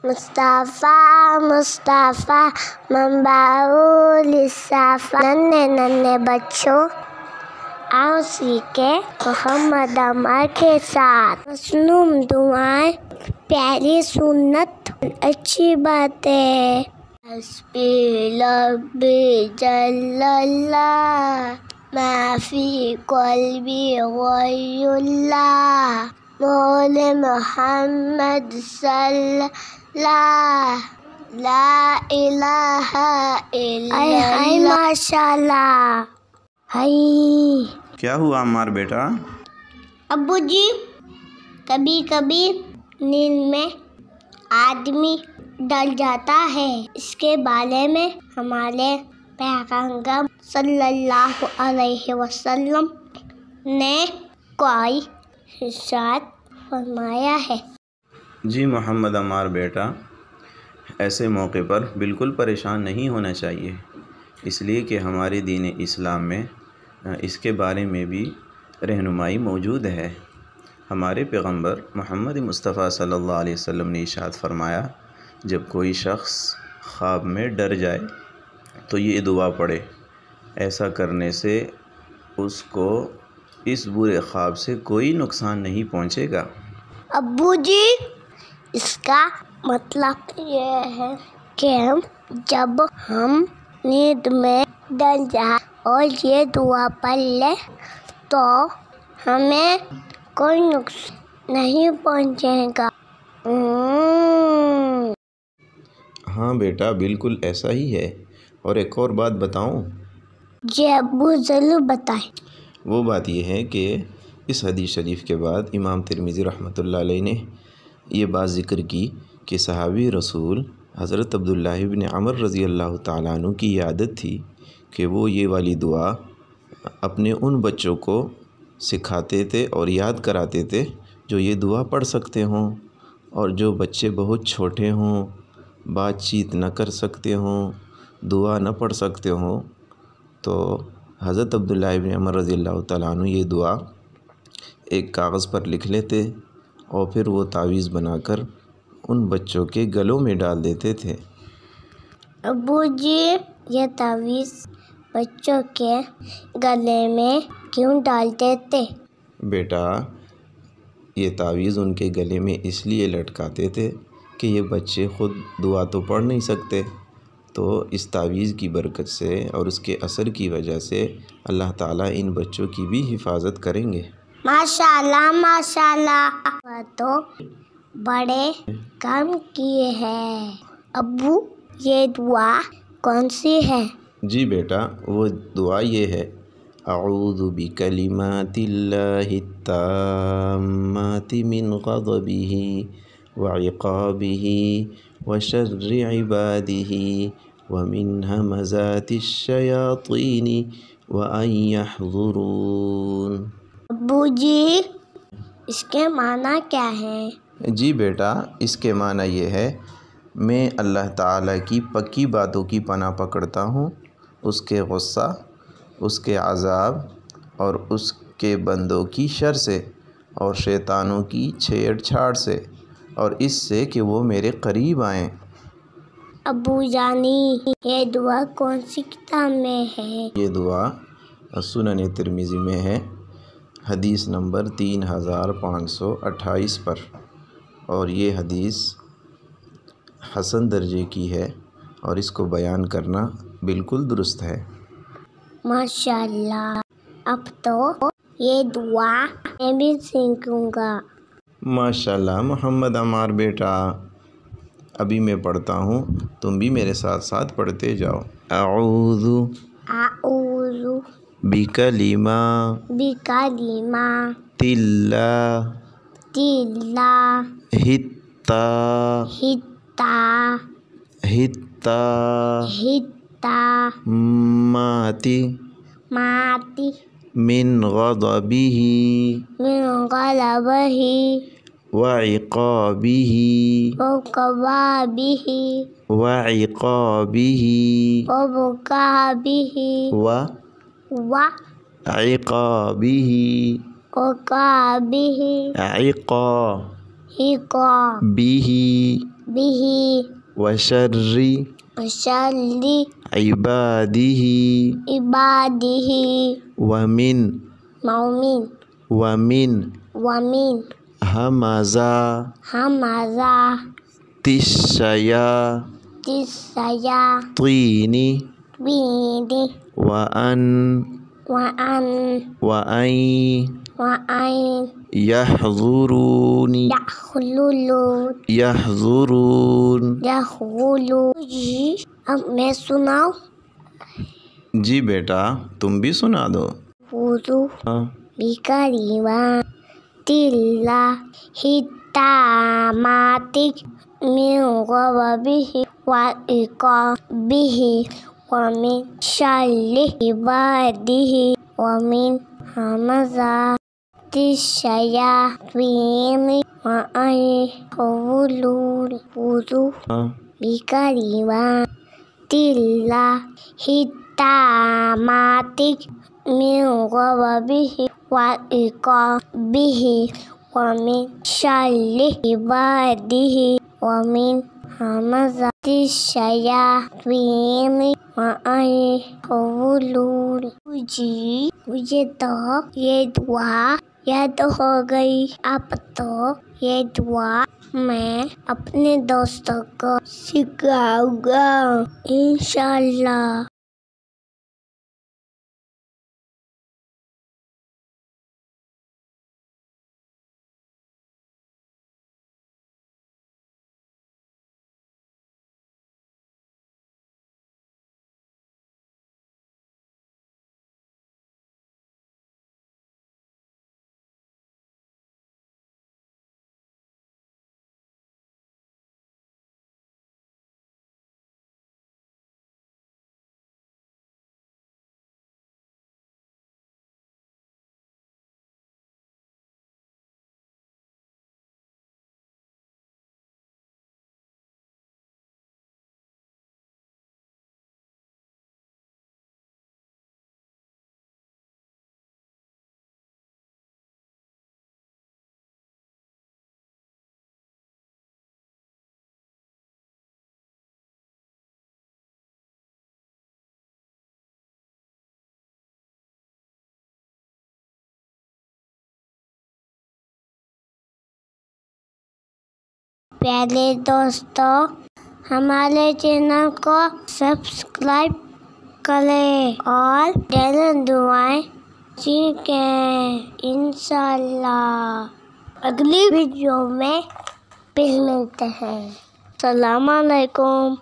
مصطفیٰ مصطفیٰ منبع للصفا، ننھے ننھے بچوں آؤ سیکھے محمد عمار کے ساتھ، مصنوع دعائیں، پیاری سنت، اچھی باتیں۔ حسبی ربی جل اللہ، ما فی قلبی غیر اللہ، مولى محمد صلی اللہ، لا الہ الا اللہ۔ ماشاء اللہ۔ کیا ہوا عمار بیٹا؟ ابو جی، کبھی کبھی نیند میں آدمی ڈر جاتا ہے، اس کے بارے میں ہمارے پیغمبر صلی اللہ علیہ وسلم نے کوئی ارشاد فرمایا ہے؟ جی محمد عمار بیٹا، ایسے موقع پر بالکل پریشان نہیں ہونا چاہیے، اس لیے کہ ہمارے دین اسلام میں اس کے بارے میں بھی رہنمائی موجود ہے۔ ہمارے پیغمبر محمد مصطفیٰ صلی اللہ علیہ وسلم نے ارشاد فرمایا، جب کوئی شخص خواب میں ڈر جائے تو یہ دعا پڑھے، ایسا کرنے سے اس کو اس برے خواب سے کوئی نقصان نہیں پہنچے گا۔ ابو جی، اس کا مطلب یہ ہے کہ جب ہم نیند میں ڈر جائیں اور یہ دعا پڑھ لیں تو ہمیں کوئی نقصان نہیں پہنچے گا۔ ہاں بیٹا، بالکل ایسا ہی ہے۔ اور ایک اور بات بتاؤں؟ جی ابو، ضرور بتائیں۔ وہ بات یہ ہے کہ اس حدیث شریف کے بعد امام ترمذی رحمۃ اللہ علیہ نے یہ بات ذکر کی کہ صحابی رسول حضرت عبداللہ بن عمر رضی اللہ تعالیٰ عنہ کی یہ عادت تھی کہ وہ یہ والی دعا اپنے ان بچوں کو سکھاتے تھے اور یاد کراتے تھے جو یہ دعا پڑھ سکتے ہوں، اور جو بچے بہت چھوٹے ہوں، بات چیت نہ کر سکتے ہوں، دعا نہ پڑھ سکتے ہوں، تو حضرت عبداللہ بن عمر رضی اللہ تعالیٰ عنہ یہ دعا ایک کاغذ پر لکھ لیتے اور پھر وہ تعویذ بنا کر ان بچوں کے گلوں میں ڈال دیتے تھے۔ ابو جی، یہ تعویذ بچوں کے گلے میں کیوں ڈالتے تھے؟ بیٹا، یہ تعویذ ان کے گلے میں اس لیے لٹکاتے تھے کہ یہ بچے خود دعا تو پڑھ نہیں سکتے، تو اس تعویذ کی برکت سے اور اس کے اثر کی وجہ سے اللہ تعالیٰ ان بچوں کی بھی حفاظت کریں گے۔ ماشاء اللہ ماشاء اللہ، تو بڑے کام کیے ہیں۔ ابو، یہ دعا کون سی ہے؟ جی بیٹا، وہ دعا یہ ہے: اعوذ بکلمات اللہ التامات من غضبہ وعقابہ وشر عبادہ ومن ہمزات الشیاطین وان یحضرون۔ ابو جی، اس کے معنی کیا ہے؟ جی بیٹا، اس کے معنی یہ ہے: میں اللہ تعالیٰ کی پکی باتوں کی پناہ پکڑتا ہوں، اس کے غصہ، اس کے عذاب اور اس کے بندوں کی شر سے، اور شیطانوں کی چھیڑ چھاڑ سے، اور اس سے کہ وہ میرے قریب آئیں۔ ابو جانی، یہ دعا کون سی کتاب میں ہے؟ یہ دعا سنن ترمذی میں ہے، حدیث نمبر 3528 پر، اور یہ حدیث حسن درجے کی ہے، اور اس کو بیان کرنا بالکل درست ہے۔ ماشاء اللہ، اب تو یہ دعا میں بھی سیکھوں گا۔ ماشاء اللہ محمد عمار بیٹا، ابھی میں پڑھتا ہوں، تم بھی میرے ساتھ ساتھ پڑھتے جاؤ۔ اعوذ بکلمات اللہ التامات من غضبہ وعقابہ به وشر وشر عباده عباده ومن ومن همزة الشياطين وأن يحضرون جی اب میں سناؤں؟ جی بیٹا تم بھی سنا دو. وضو بکلمات اللہ التامات من غضبه وعقابه ومن شر عباده ومن همزات الشياطين وأن يحضرون. وضو بکلمات اللہ التامات من غضبه وعقابه ومن شر عباده ومن همزات الشياطين وأن يحضرون. جی مجھے تو یہ دعا یاد ہو گئی. اب تو یہ دعا میں اپنے دوستوں کو سکھاؤں گا انشاءاللہ. پیارے دوستو ہمارے چینل کو سبسکرائب کریں اور ڈیلی دعائیں سیکھیں انشاءاللہ. اگلی ویڈیو میں پھر ملتے ہیں. السلام علیکم.